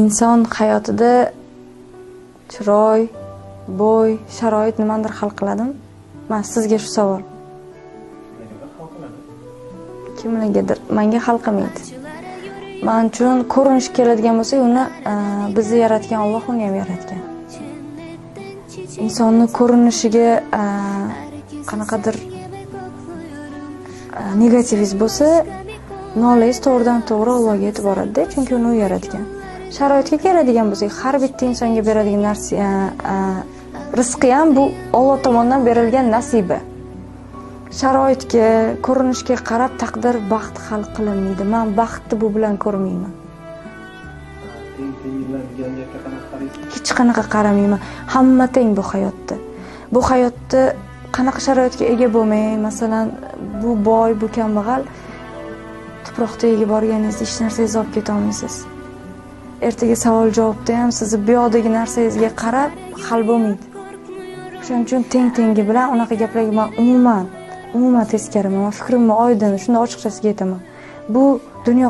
Inson hayotida chiroy, bo'y, sharoit nimadir hal qiladimi? Men sizga shu savol. Kimligidir, menga hal qilmaydi. Men uchun ko'rinish keladigan bo'lsa, uni bizni yaratgan Alloh uni ham yaratgan. Insonni ko'rinishiga qanaqadir negativiz bo'lsa, nolaysiz to'g'ridan-to'g'ri Allohga yetib boradi, chunki uni yaratgan. Sharoitga keladigan bo'lsak, har bitta insonga beradigan narsa rizqi ham bu Alloh tomonidan berilgan nasiba. Sharoitga, ko'rinishga qarab taqdir, baxt hal qilinmaydi. Men baxtni bu bilan ko'rmayman. Hech qanaqa qaramayman. Hamma teng bu hayotda. Bu hayotda qanaqa sharoitga ega bo'lmay, masalan, bu boy, bu kambag'al, tuproqda ega borganingizda hech narsangizni olib keta olmaysiz. Ertaga savol-javobda ham sizni bu yoqdagi narsangizga qarab hal bo'lmaydi. Shuning uchun teng-tengi bilan unaqa gaplarga men umuman teskariman. Fikrimni oydin, shunda ochiqchasiga aytaman. Bu dunyo